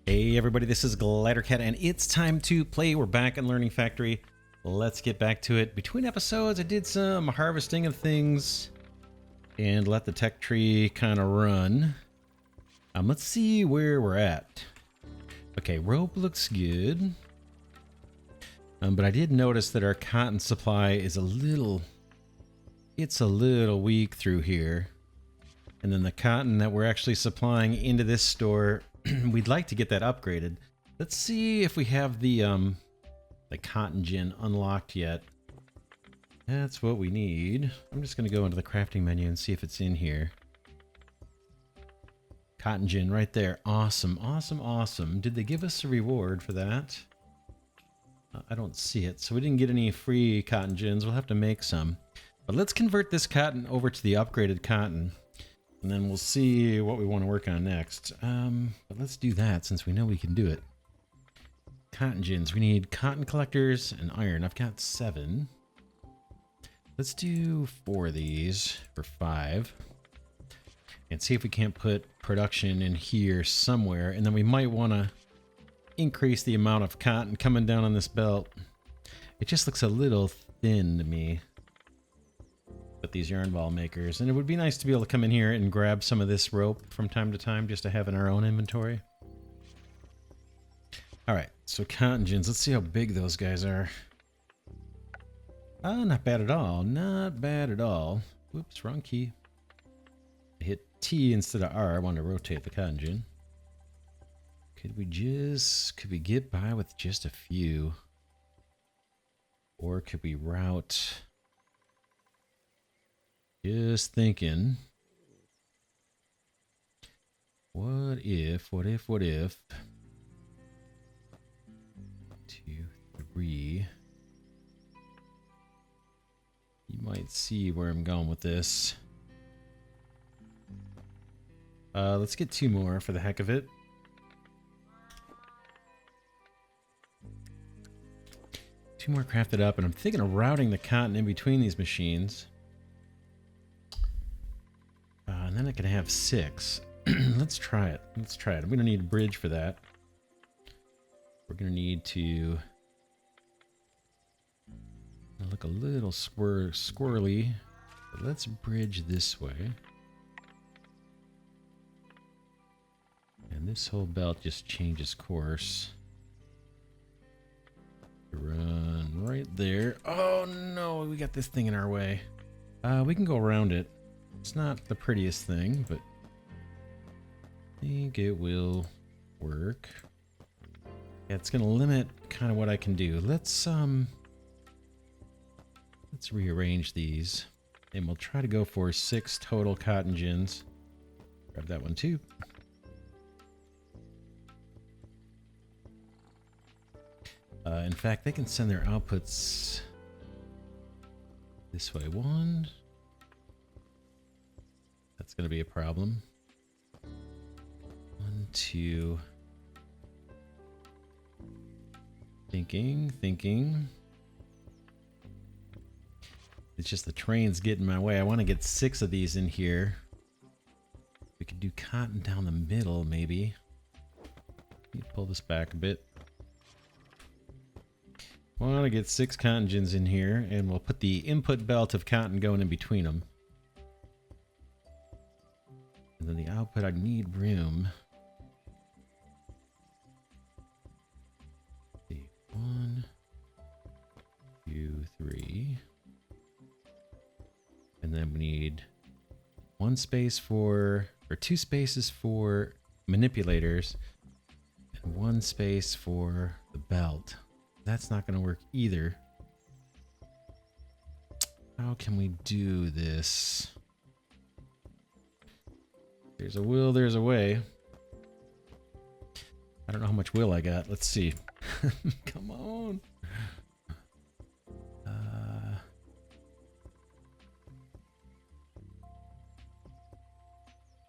Hey everybody, this is Glidercat and it's time to play. We're back in Learning Factory. Let's get back to it. Between episodes I did some harvesting of things and let the tech tree kind of run. Let's see where we're at. Okay, rope looks good. But I did notice that our cotton supply is a little weak through here. And then the cotton that we're actually supplying into this store, we'd like to get that upgraded. Let's see if we have the cotton gin unlocked yet. That's what we need. I'm just going to go into the crafting menu and see if it's in here. Cotton gin right there. Awesome, awesome, awesome. Did they give us a reward for that? I don't see it. So we didn't get any free cotton gins. We'll have to make some. But let's convert this cotton over to the upgraded cotton. And then we'll see what we want to work on next. But let's do that since we know we can do it. Cotton gins. We need cotton collectors and iron. I've got 7. Let's do 4 of these for 5. And see if we can't put production in here somewhere. And then we might want to increase the amount of cotton coming down on this belt. It just looks a little thin to me with these yarn ball makers. And it would be nice to be able to come in here and grab some of this rope from time to time just to have in our own inventory. All right, so cotton gins. Let's see how big those guys are. Oh, not bad at all. Not bad at all. Whoops, wrong key. I hit T instead of R. I wanted to rotate the cotton gin. Could we get by with just a few? Or could we route? Just thinking. What if? 2, 3. You might see where I'm going with this. Let's get 2 more for the heck of it. Two more crafted up, and I'm thinking of routing the cotton in between these machines. And then I can have 6. Let's try it. Let's try it. We don't need a bridge for that. We're going to need to look a little squirrely. But let's bridge this way. And this whole belt just changes course. Run right there. Oh no, we got this thing in our way. We can go around it. It's not the prettiest thing, but I think it will work. Yeah, it's gonna limit kind of what I can do. Let's rearrange these, and we'll try to go for 6 total cotton gins. Grab that one too. In fact, they can send their outputs this way. 1. That's going to be a problem. 1, 2. Thinking. It's just the train's getting in my way. I want to get 6 of these in here. We could do cotton down the middle, maybe. Let me pull this back a bit. I want to get 6 cotton gins in here, and we'll put the input belt of cotton going in between them. And then the output, I need room. 1, 2, 3. And then we need 1 space or 2 spaces for manipulators, and 1 space for the belt. That's not going to work either. How can we do this? There's a will, there's a way. I don't know how much will I got. Let's see. Come on.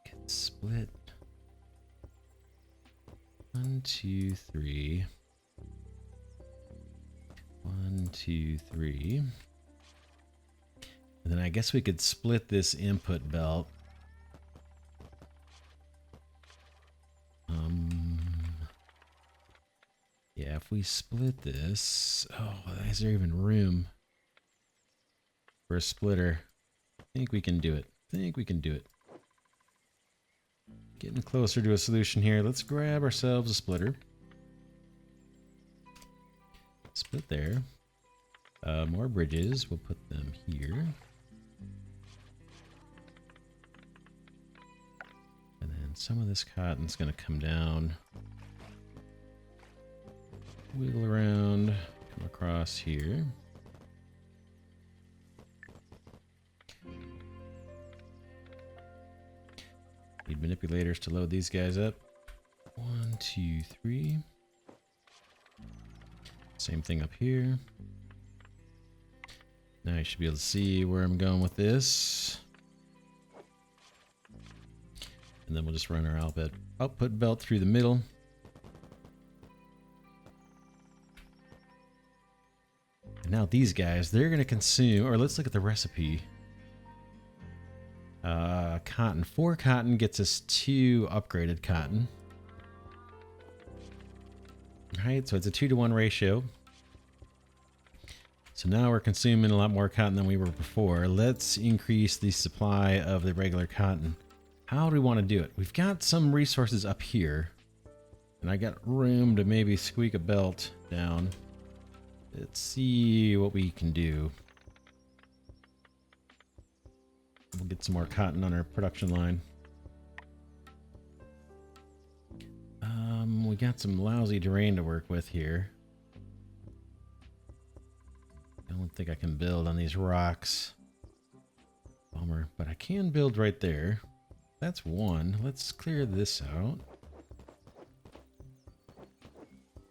Get split. 1, 2, 3. 1, 2, 3. And then I guess we could split this input belt. if we split this, oh, is there even room for a splitter? I think we can do it. Getting closer to a solution here. Let's grab ourselves a splitter. Split there. More bridges. We'll put them here. And then some of this cotton's going to come down. Wiggle around. Come across here. Need manipulators to load these guys up. 1, 2, 3. Same thing up here. Now you should be able to see where I'm going with this. And then we'll just run our output belt through the middle. And now these guys, they're going to consume, or let's look at the recipe. Cotton. 4 cotton gets us 2 upgraded cotton. Right, so it's a 2-to-1 ratio. So now we're consuming a lot more cotton than we were before. Let's increase the supply of the regular cotton. How do we want to do it? We've got some resources up here. And I got room to maybe squeak a belt down. Let's see what we can do. We'll get some more cotton on our production line. We got some lousy terrain to work with here. I don't think I can build on these rocks. Bummer, but I can build right there. That's one. Let's clear this out.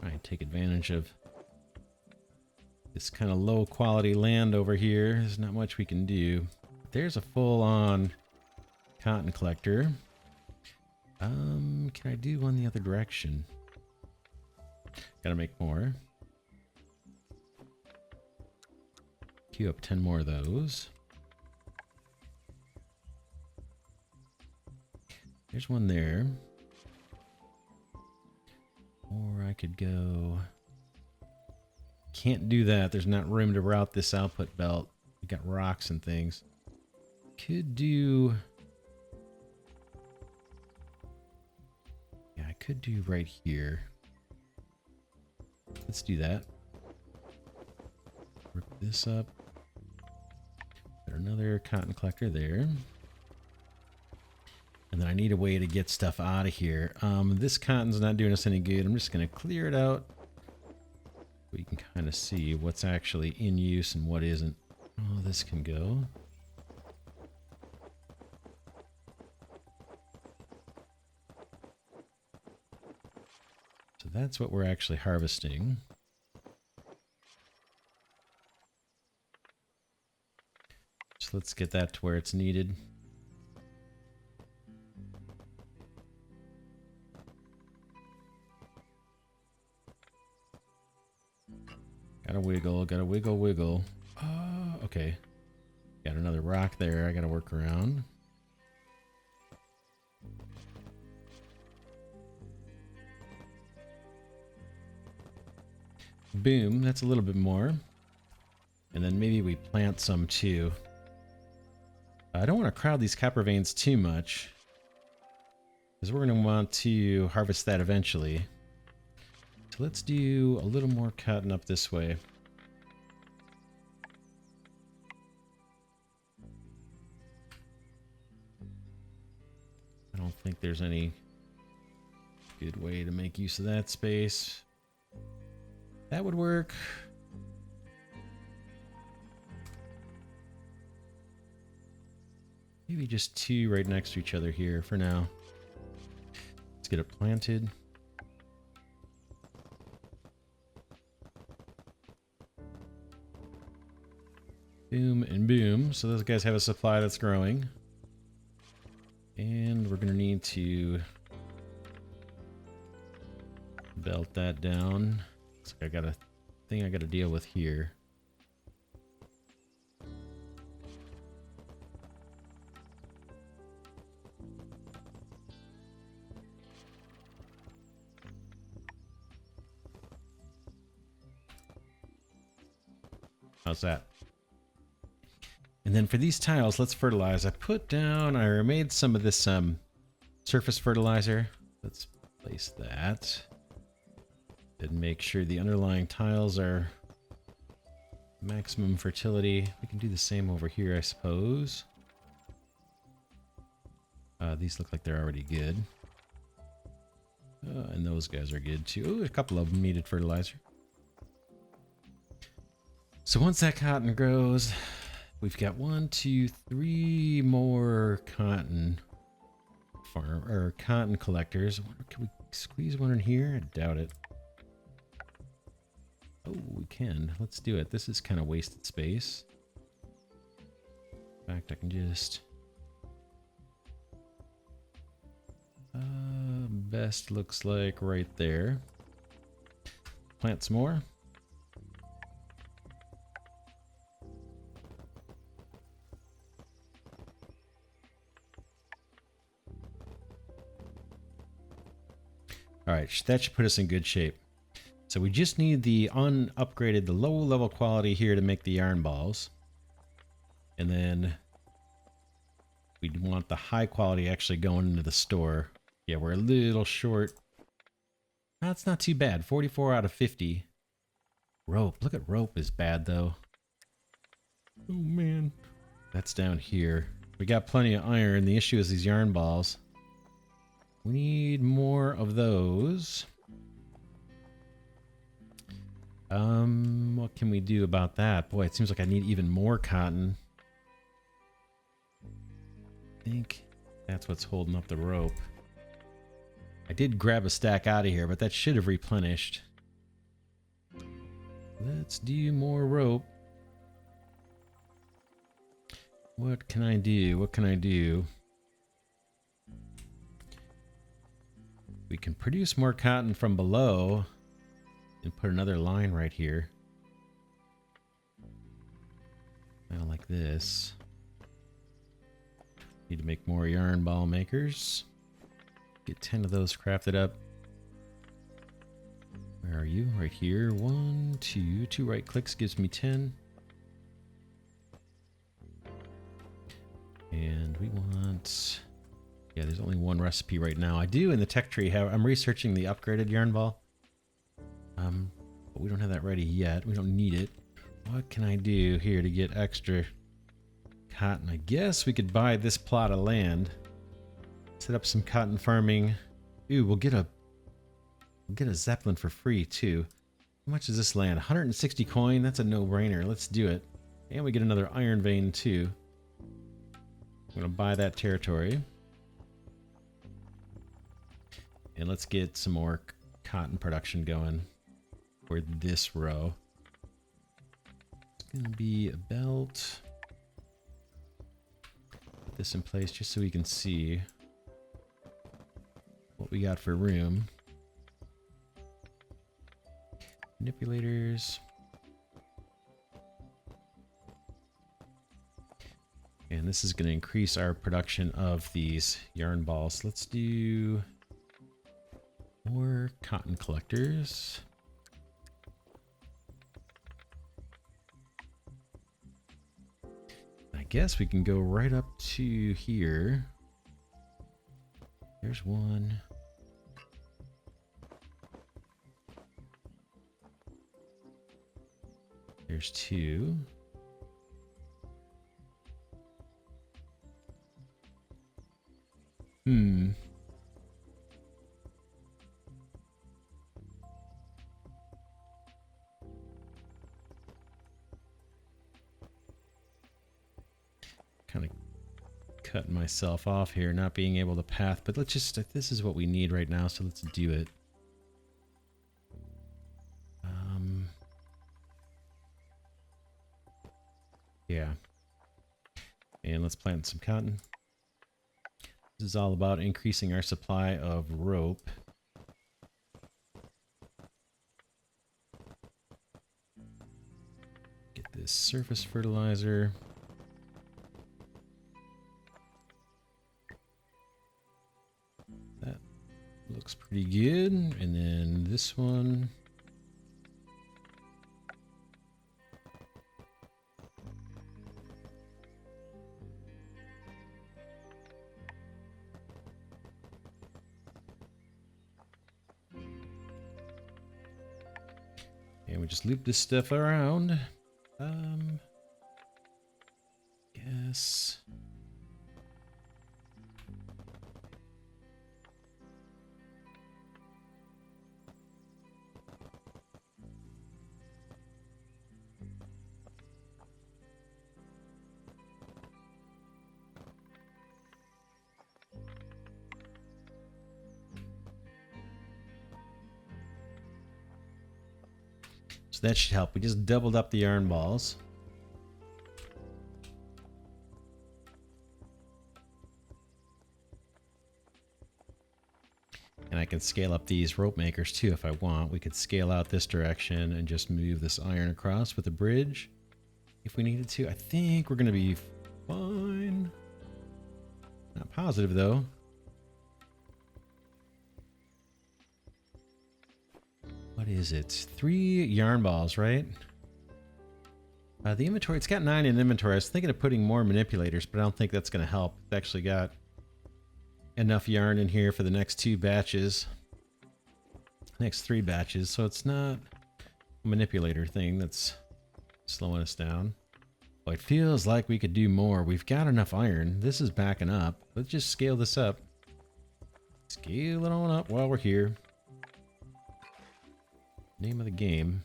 Try and take advantage of this kind of low quality land over here. There's not much we can do. There's a full-on cotton collector. Can I do one the other direction? Gotta make more. Queue up 10 more of those. There's one there. Or I could go... Can't do that. There's not room to route this output belt. We got rocks and things. Could do... Yeah, I could do right here. Let's do that. Work this up. Got another cotton collector there. And then I need a way to get stuff out of here. This cotton's not doing us any good. I'm just going to clear it out. We can kind of see what's actually in use and what isn't. Oh, this can go. So that's what we're actually harvesting. So let's get that to where it's needed. Gotta wiggle, wiggle. Okay. Got another rock there I gotta work around. Boom, that's a little bit more. And then maybe we plant some too. I don't want to crowd these copper veins too much, because we're going to want to harvest that eventually. So let's do a little more cotton up this way. I don't think there's any good way to make use of that space. That would work. Maybe just 2 right next to each other here for now. Let's get it planted. Boom and boom. So those guys have a supply that's growing. And we're going to need to belt that down. Looks like I got a thing I got to deal with here. How's that? And then for these tiles, let's fertilize. I made some of this surface fertilizer. Let's place that. And make sure the underlying tiles are maximum fertility. We can do the same over here, I suppose. These look like they're already good. And those guys are good too. Ooh, a couple of them needed fertilizer. So once that cotton grows, we've got 1, 2, 3 more cotton cotton collectors. Can we squeeze one in here? I doubt it. Oh, we can. Let's do it. This is kind of wasted space. In fact, I can just... best looks like right there. Plant some more. All right, that should put us in good shape. So we just need the unupgraded, the low level quality here to make the yarn balls. And then we'd want the high quality actually going into the store. Yeah, we're a little short. That's not too bad. 44 out of 50. Rope. Look at rope is bad though. Oh man. That's down here. We got plenty of iron. The issue is these yarn balls. We need more of those. What can we do about that? Boy, it seems like I need even more cotton. I think that's what's holding up the rope. I did grab a stack out of here, but that should have replenished. Let's do more rope. What can I do? What can I do? We can produce more cotton from below and put another line right here. Kind of like this. Need to make more yarn ball makers. Get 10 of those crafted up. Where are you? Right here. 1, 2. 2 right clicks gives me 10. And we want... Yeah, there's only one recipe right now. I do in the tech tree have... I'm researching the upgraded yarn ball. But we don't have that ready yet. We don't need it. What can I do here to get extra cotton? I guess we could buy this plot of land. Set up some cotton farming. Ooh, we'll get a Zeppelin for free too. How much is this land? 160 coin? That's a no-brainer. Let's do it. And we get another iron vein too. I'm gonna buy that territory. And let's get some more cotton production going for this row. It's gonna be about... Put this in place just so we can see what we got for room. Manipulators. And this is going to increase our production of these yarn balls. Let's do more cotton collectors. I guess we can go right up to here. There's one. There's 2. Kind of cutting myself off here, not being able to path, but let's just, this is what we need right now, so let's do it. Yeah. And let's plant some cotton. This is all about increasing our supply of rope. Get this surface fertilizer. That looks pretty good. And then this one. And we just loop this stuff around. Yes. So that should help. We just doubled up the yarn balls. And I can scale up these rope makers too if I want. We could scale out this direction and just move this iron across with a bridge if we needed to. I think we're going to be fine. Not positive though. What is it? 3 yarn balls, right? The inventory, it's got 9 in inventory. I was thinking of putting more manipulators, but I don't think that's going to help. It's actually got enough yarn in here for the next 2 batches. Next 3 batches, so it's not a manipulator thing that's slowing us down. Well, it feels like we could do more. We've got enough iron. This is backing up. Let's just scale this up. Scale it on up while we're here. Name of the game.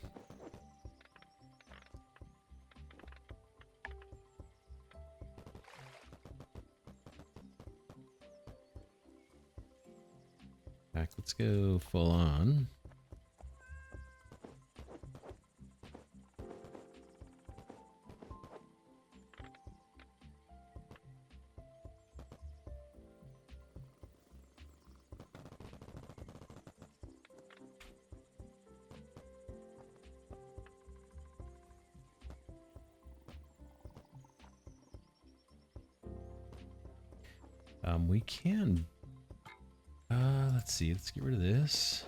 Back, let's go full on. We can, let's see, let's get rid of this.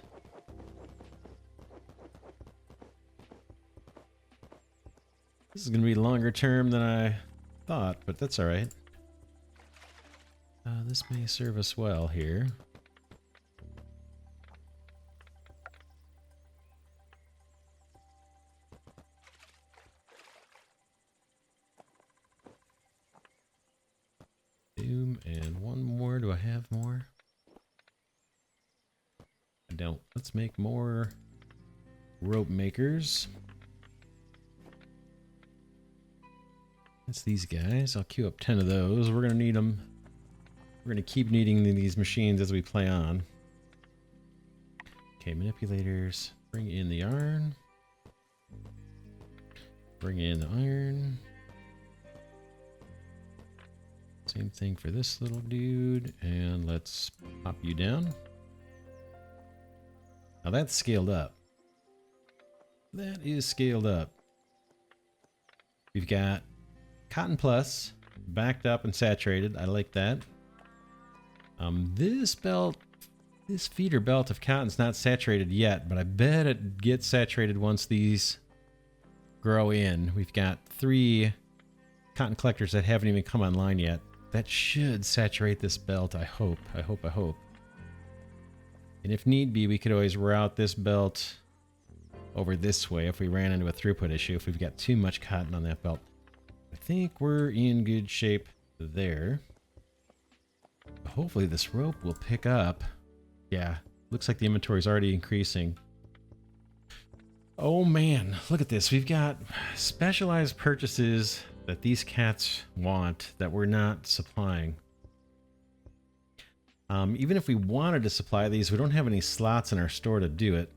This is going to be longer term than I thought, but that's all right. This may serve us well here. Boom, and one more. Do I have more? I don't. Let's make more rope makers. That's these guys. I'll queue up 10 of those. We're going to need them. We're going to keep needing these machines as we play on. Okay, manipulators. Bring in the yarn. Bring in the iron. Same thing for this little dude. And let's pop you down. Now that's scaled up. That is scaled up. We've got Cotton Plus, backed up and saturated. I like that. This belt, this feeder belt of cotton's not saturated yet, but I bet it gets saturated once these grow in. We've got 3 cotton collectors that haven't even come online yet. That should saturate this belt, I hope. I hope. And if need be, we could always route this belt over this way if we ran into a throughput issue, if we've got too much cotton on that belt. I think we're in good shape there. Hopefully this rope will pick up. Yeah, looks like the inventory is already increasing. Oh man, look at this. We've got specialized purchases that these cats want that we're not supplying. Even if we wanted to supply these, we don't have any slots in our store to do it.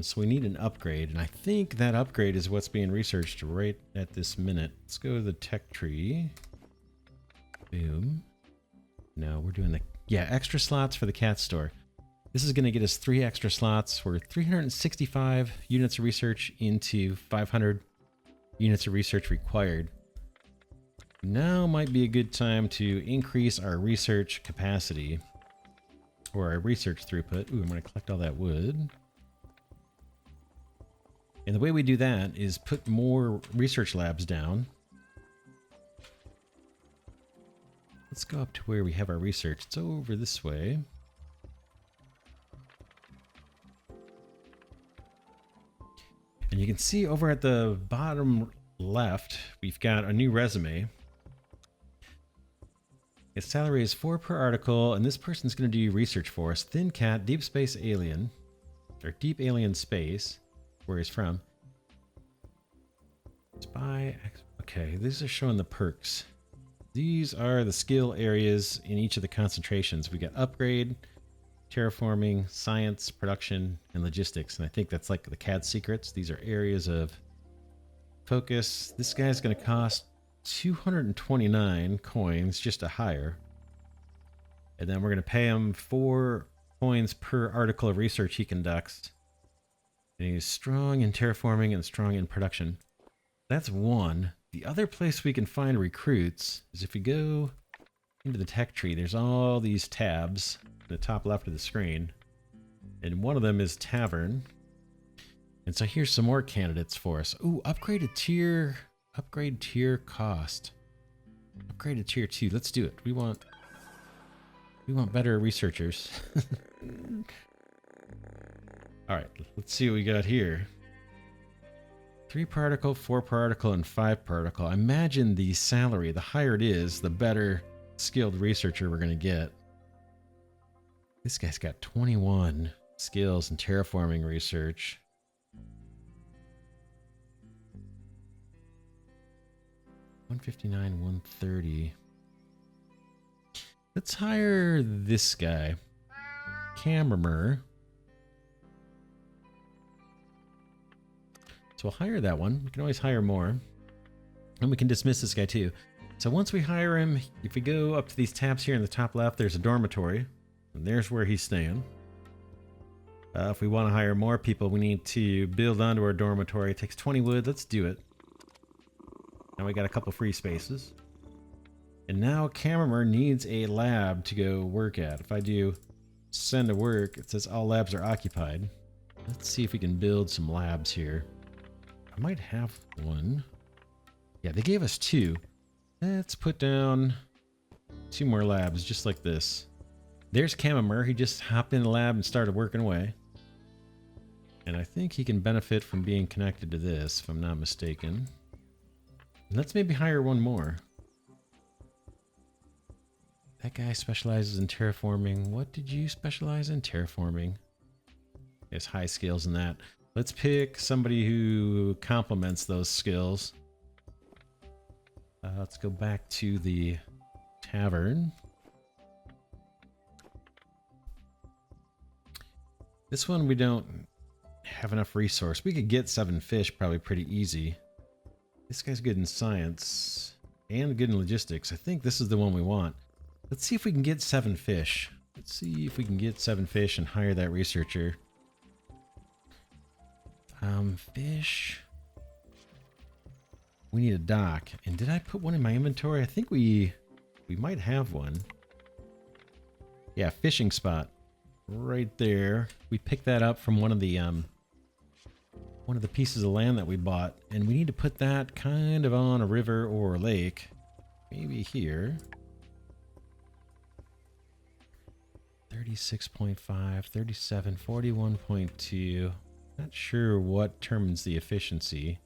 So we need an upgrade, and I think that upgrade is what's being researched right at this minute. Let's go to the tech tree. Boom. No, we're doing the, yeah, extra slots for the cat store. This is going to get us 3 extra slots. We're 365 units of research into 500 units of research required. Now might be a good time to increase our research capacity, or our research throughput. Ooh, I'm going to collect all that wood. And the way we do that is put more research labs down. Let's go up to where we have our research. It's over this way. And you can see over at the bottom left, we've got a new resume. His salary is 4 per article, and this person's going to do research for us. Thin cat, deep space alien, or deep alien space, where he's from. Spy. Okay, these are showing the perks. These are the skill areas in each of the concentrations. We got upgrade, terraforming, science, production, and logistics. And I think that's like the CAD secrets. These are areas of focus. This guy's going to cost 229 coins just to hire. And then we're going to pay him 4 coins per article of research he conducts. And he's strong in terraforming and strong in production. That's one. The other place we can find recruits is if we go into the tech tree, there's all these tabs in the top left of the screen. And one of them is Tavern. And so here's some more candidates for us. Ooh, upgrade tier cost. Upgrade to tier 2. Let's do it. We want better researchers. All right, let's see what we got here. 3 per article, 4 per article, and 5 per article. I imagine the salary, the higher it is, the better skilled researcher we're going to get. This guy's got 21 skills in terraforming research. $159, $130. Let's hire this guy, Cameramer. So we'll hire that one. We can always hire more. And we can dismiss this guy too. So once we hire him, if we go up to these tabs here in the top left, there's a dormitory. And there's where he's staying. If we want to hire more people, we need to build onto our dormitory. It takes 20 wood. Let's do it. Now we got a couple free spaces. And now Cameramer needs a lab to go work at. If I do send to work, it says all labs are occupied. Let's see if we can build some labs here. I might have one. Yeah, they gave us 2. Let's put down 2 more labs just like this. There's Cameramer. He just hopped in the lab and started working away. And I think he can benefit from being connected to this, if I'm not mistaken. Let's maybe hire one more. That guy specializes in terraforming. What did you specialize in? Terraforming. He has high skills in that. Let's pick somebody who complements those skills. Let's go back to the tavern. This one we don't have enough resource. We could get 7 fish probably pretty easy. This guy's good in science and good in logistics. I think this is the one we want. Let's see if we can get 7 fish. Let's see if we can get 7 fish and hire that researcher. Fish. We need a dock. And did I put one in my inventory? I think we might have one. Yeah, fishing spot. Right there. We picked that up from one of the pieces of land that we bought. And we need to put that kind of on a river or a lake. Maybe here. 36.5, 37, 41.2. Not sure what determines the efficiency.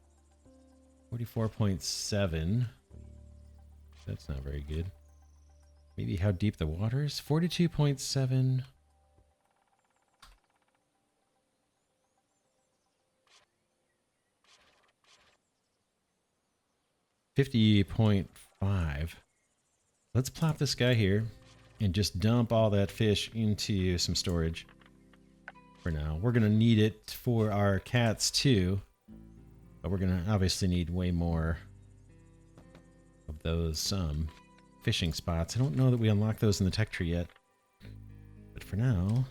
44.7. That's not very good. Maybe how deep the water is? 42.7. 50.5. Let's plop this guy here and just dump all that fish into some storage for now. We're going to need it for our cats too, but we're going to obviously need way more of those fishing spots. I don't know that we unlock those in the tech tree yet, but for now,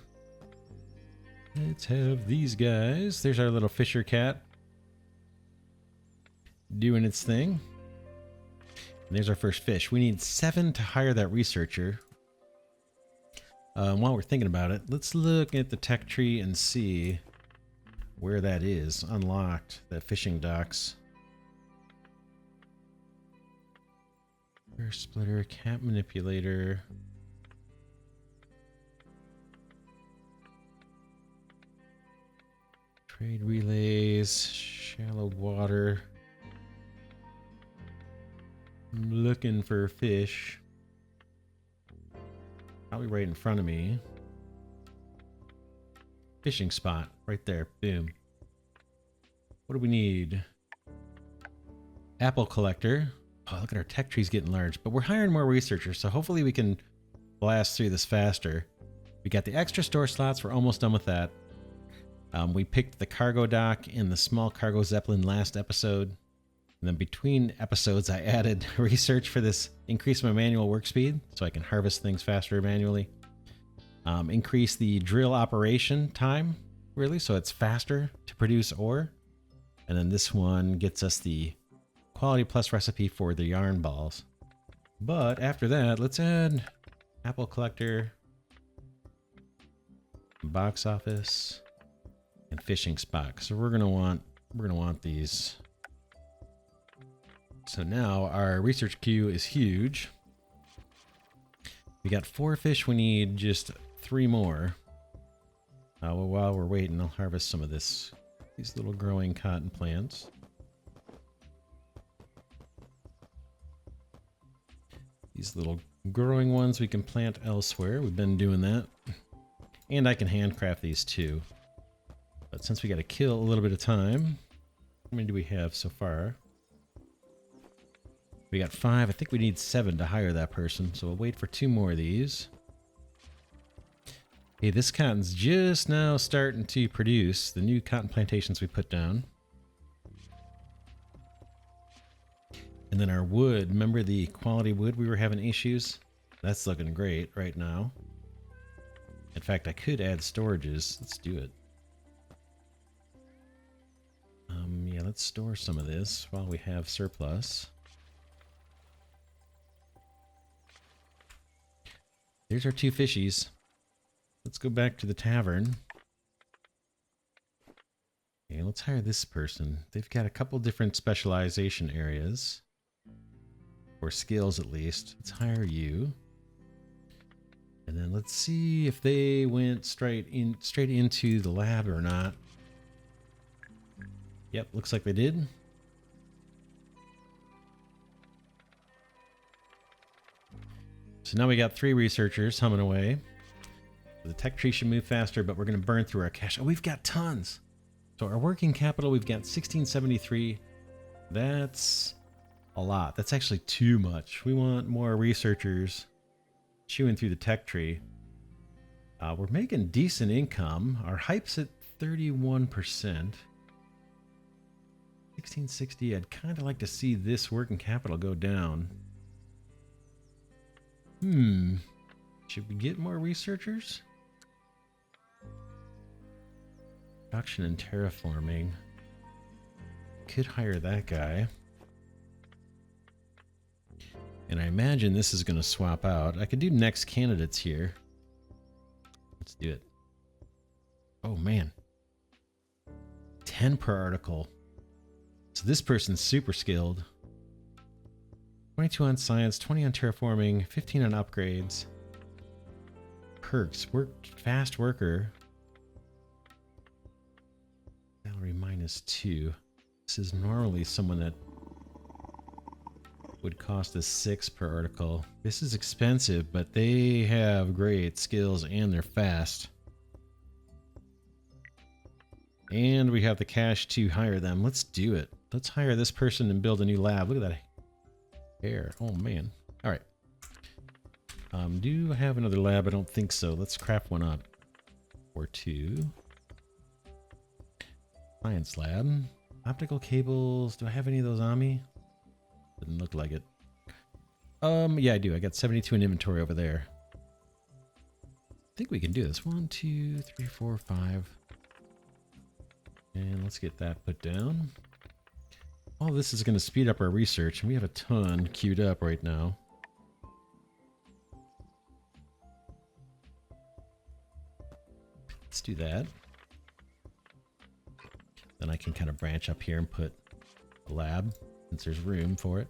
let's have these guys. There's our little fisher cat doing its thing. And there's our first fish. We need 7 to hire that researcher. While we're thinking about it, let's look at the tech tree and see where that is. Unlocked, that fishing docks. First splitter, cat manipulator. Trade relays, Shallow water. I'm looking for fish. Probably right in front of me. Fishing spot right there. Boom. What do we need? Apple collector. Oh, look at our tech trees getting large. But we're hiring more researchers, so hopefully we can blast through this faster. We got the extra store slots. We're almost done with that. We picked the cargo dock and the small cargo zeppelin last episode. And then between episodes, I added research for this, increase my manual work speed so I can harvest things faster manually. Increase the drill operation time, really, so it's faster to produce ore. And then this one gets us the quality plus recipe for the yarn balls. But after that, let's add apple collector, box office, and fishing spot. So we're gonna want these. So now our research queue is huge. We got 4 fish. We need just 3 more. Well, while we're waiting, I'll harvest some of these little growing cotton plants. These little growing ones we can plant elsewhere. We've been doing that. And I can handcraft these too. But since we got to kill a little bit of time, how many do we have so far? We got 5. I think we need 7 to hire that person. So we'll wait for 2 more of these. Hey, this cotton's just now starting to produce the new cotton plantations we put down. And then our wood, remember the quality wood we were having issues? That's looking great right now. In fact, I could add storages. Let's do it. Yeah, let's store some of this while we have surplus. There's our 2 fishies. Let's go back to the tavern. Okay, let's hire this person. They've got a couple different specialization areas. Or skills at least. Let's hire you. And then let's see if they went straight into the lab or not. Yep, looks like they did. So now we got 3 researchers humming away. The tech tree should move faster, but we're going to burn through our cash. Oh, we've got tons. So our working capital, we've got 1673. That's a lot. That's actually too much. We want more researchers chewing through the tech tree. We're making decent income. Our hype's at 31%. 1660. I'd kind of like to see this working capital go down. Should we get more researchers? Production and terraforming. Could hire that guy. And I imagine this is going to swap out. I could do next candidates here. Let's do it. Oh, man. 10 per article. So this person's super skilled. 22 on science, 20 on terraforming, 15 on upgrades. Perks. Fast worker. Salary -2. This is normally someone that would cost us 6 per article. This is expensive, but they have great skills and they're fast. And we have the cash to hire them. Let's do it. Let's hire this person and build a new lab. Look at that hair. Oh, man. All right. Do I have another lab? I don't think so. Let's craft one up. Or 2. Science lab. Optical cables. Do I have any of those on me? Doesn't look like it. Yeah, I do. I got 72 in inventory over there. I think we can do this. 1, 2, 3, 4, 5. And let's get that put down. All this is going to speed up our research, and we have a ton queued up right now. Let's do that. Then I can kind of branch up here and put a lab, since there's room for it.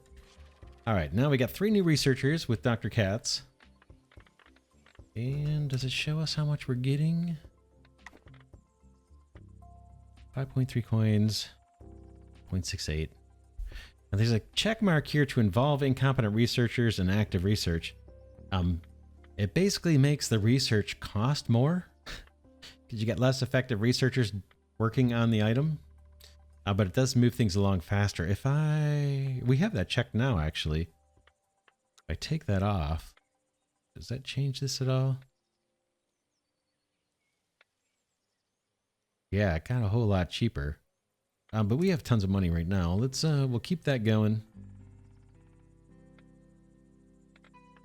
All right, now we got 3 new researchers with Dr. Katz. And does it show us how much we're getting? 5.3 coins. 0.68. Now there's a check mark here to involve incompetent researchers in active research. It basically makes the research cost more because you get less effective researchers working on the item. But it does move things along faster. We have that checked now, actually. If I take that off, does that change this at all? Yeah, it got a whole lot cheaper. But we have tons of money right now. We'll keep that going.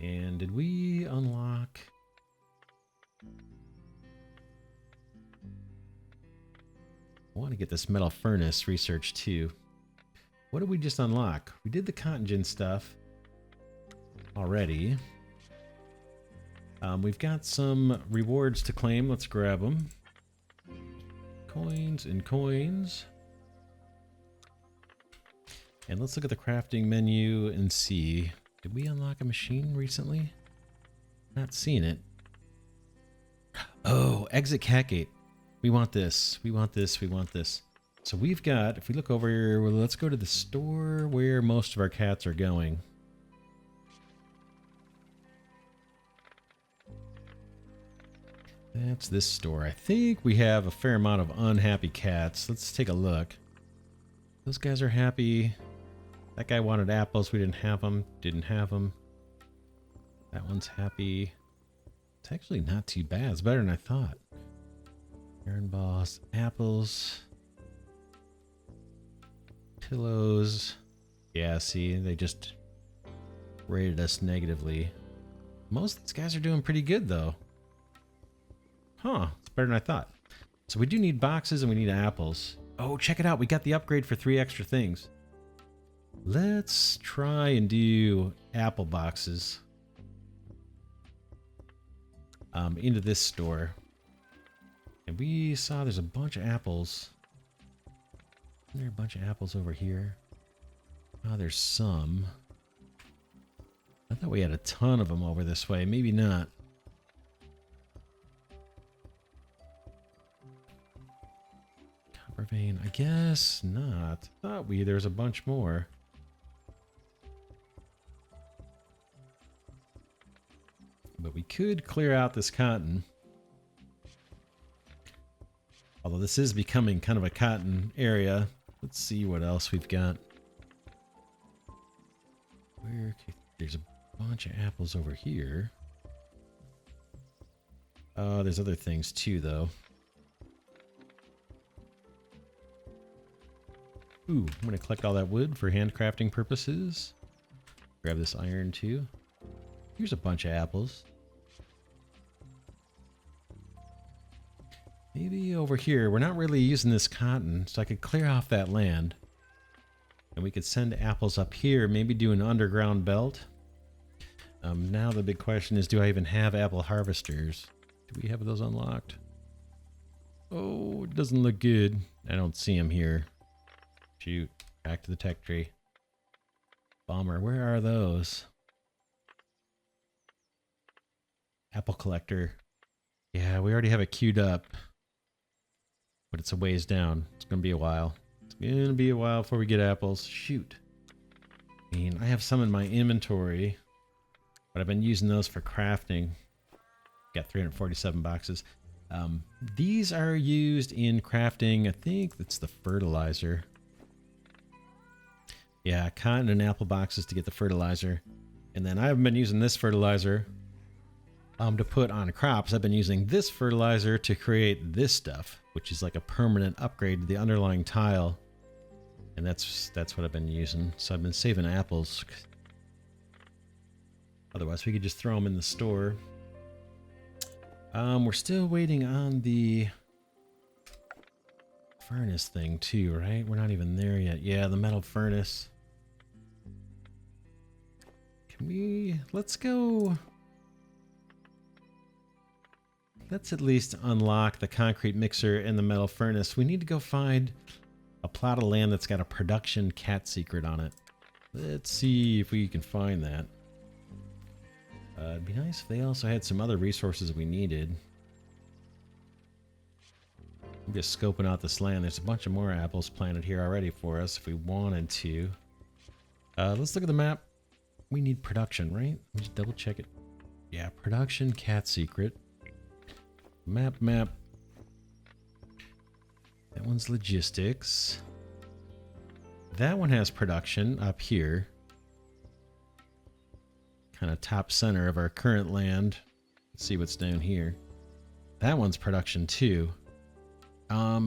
And did we unlock? I want to get this metal furnace research too. What did we just unlock? We did the cotton gin stuff already. We've got some rewards to claim. Let's grab them. Coins and coins. And let's look at the crafting menu and see. Did we unlock a machine recently? Not seeing it. Oh, exit cat gate. We want this. We want this. We want this. So we've got, if we look over here, well, let's go to the store where most of our cats are going. That's this store. I think we have a fair amount of unhappy cats. Let's take a look. Those guys are happy. That guy wanted apples. We didn't have them. Didn't have them. That one's happy. It's actually not too bad. It's better than I thought. Iron balls, apples, pillows. Yeah, see, they just rated us negatively. Most of these guys are doing pretty good, though. Huh, it's better than I thought. So we do need boxes and we need apples. Oh, check it out. We got the upgrade for 3 extra things. Let's try and do apple boxes. Into this store. And we saw there's a bunch of apples. Isn't there a bunch of apples over here? Oh, there's some. I thought we had a ton of them over this way. Maybe not. Copper vein. I guess not. I thought there was a bunch more. But we could clear out this cotton. Although this is becoming kind of a cotton area. Let's see what else we've got. There's a bunch of apples over here. There's other things too, though. Ooh, I'm going to collect all that wood for handcrafting purposes. Grab this iron too. Here's a bunch of apples. Maybe over here, we're not really using this cotton, so I could clear off that land. And we could send apples up here, maybe do an underground belt. Now the big question is, do I even have apple harvesters? Do we have those unlocked? Oh, it doesn't look good. I don't see them here. Shoot, back to the tech tree. Bummer, where are those? Apple collector. Yeah, we already have it queued up. But it's a ways down. It's going to be a while. It's going to be a while before we get apples. Shoot. I mean, I have some in my inventory. But I've been using those for crafting. Got 347 boxes. These are used in crafting. I think that's the fertilizer. Yeah, cotton and apple boxes to get the fertilizer. And then I haven't been using this fertilizer to put on crops. I've been using this fertilizer to create this stuff, which is like a permanent upgrade to the underlying tile. And that's what I've been using. So I've been saving apples. Otherwise, we could just throw them in the store. We're still waiting on the furnace thing too, right? We're not even there yet. Yeah, the metal furnace. Let's go. Let's at least unlock the concrete mixer and the metal furnace. We need to go find a plot of land that's got a production cat secret on it. Let's see if we can find that. It'd be nice if they also had some other resources we needed. I'm just scoping out this land. There's a bunch of more apples planted here already for us if we wanted to. Let's look at the map. We need production, right? Let me just double check it. Yeah, production, cat secret. Map. That one's logistics. That one has production up here. Kind of top center of our current land. Let's see what's down here. That one's production too. That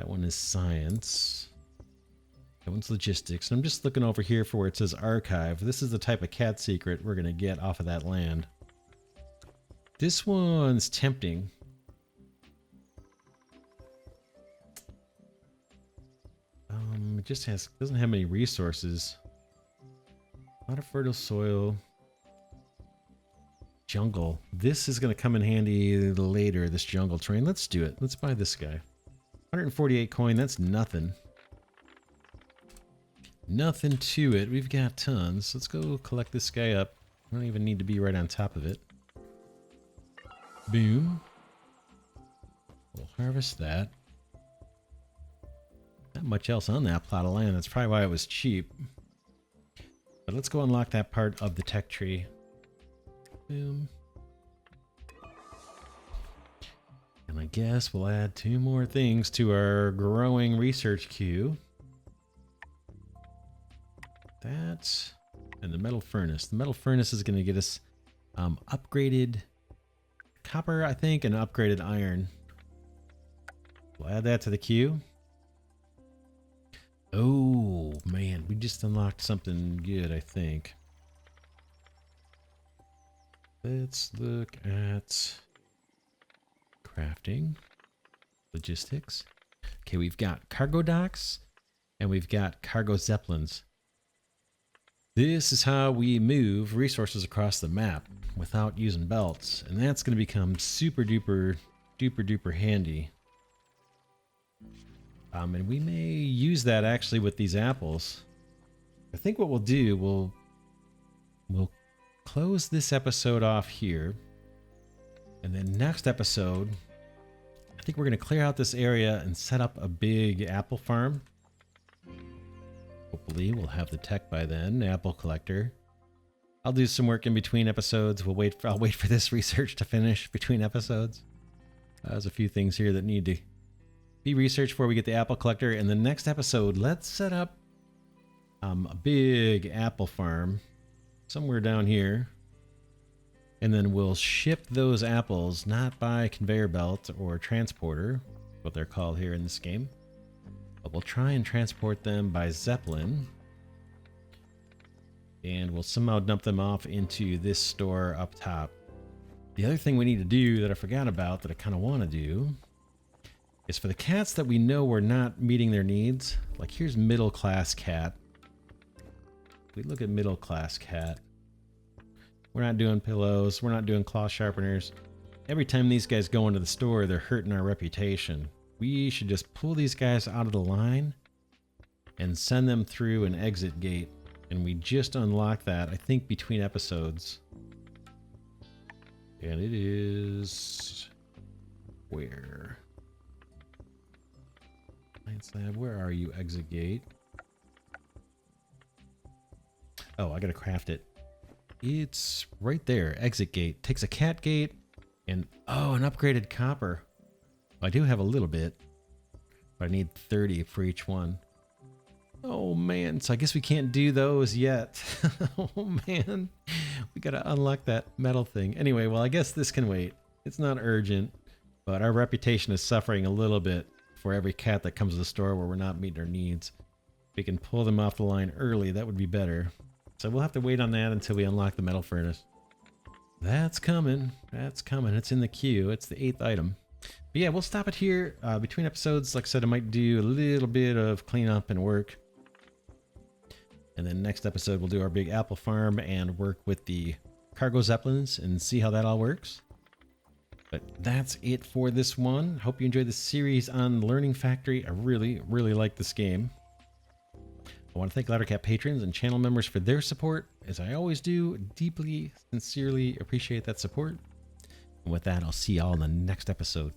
one is science. That one's logistics. And I'm just looking over here for where it says archive. This is the type of cat secret we're going to get off of that land. This one's tempting. It just doesn't have many resources. A lot of fertile soil. Jungle. This is going to come in handy later, this jungle terrain. Let's do it. Let's buy this guy. 148 coin, that's nothing. Nothing to it. We've got tons. Let's go collect this guy up. I don't even need to be right on top of it. Boom. We'll harvest that. Not much else on that plot of land. That's probably why it was cheap. But let's go unlock that part of the tech tree. Boom. And I guess we'll add 2 more things to our growing research queue. That and the metal furnace. The metal furnace is going to get us upgraded copper, I think, and upgraded iron. We'll add that to the queue. Oh, man, we just unlocked something good, I think. Let's look at crafting, logistics. Okay, we've got cargo docks and we've got cargo zeppelins. This is how we move resources across the map without using belts, and that's going to become super duper handy. And we may use that actually with these apples. I think what we'll do, we'll close this episode off here, and then next episode, I think we're going to clear out this area and set up a big apple farm. Hopefully we'll have the tech by then, apple collector. I'll do some work in between episodes. I'll wait for this research to finish between episodes. There's a few things here that need to be researched before we get the apple collector. In the next episode, let's set up a big apple farm somewhere down here. And then we'll ship those apples not by conveyor belt or transporter, what they're called here in this game. But we'll try and transport them by zeppelin. And we'll somehow dump them off into this store up top. The other thing we need to do that I forgot about that I kind of want to do is for the cats that we know we're not meeting their needs. Like here's middle class cat. If we look at middle class cat, we're not doing pillows. We're not doing claw sharpeners. Every time these guys go into the store, they're hurting our reputation. We should just pull these guys out of the line and send them through an exit gate. And we just unlocked that, I think, between episodes. And it is... where? Science lab, where are you, exit gate? Oh, I gotta craft it. It's right there, exit gate. Takes a cat gate and, oh, an upgraded copper. I do have a little bit, but I need 30 for each one. Oh man, so I guess we can't do those yet. Oh man, we gotta unlock that metal thing. Anyway, well, I guess this can wait. It's not urgent, but our reputation is suffering a little bit for every cat that comes to the store where we're not meeting our needs. If we can pull them off the line early, that would be better. So we'll have to wait on that until we unlock the metal furnace. That's coming. That's coming. It's in the queue. It's the 8th item. But yeah, we'll stop it here. Between episodes, like I said, I might do a little bit of cleanup and work. And then next episode, we'll do our big apple farm and work with the cargo zeppelins and see how that all works. But that's it for this one. Hope you enjoyed this series on Learning Factory. I really like this game. I want to thank Glidercat patrons and channel members for their support. As I always do, deeply, sincerely appreciate that support. And with that, I'll see y'all in the next episode.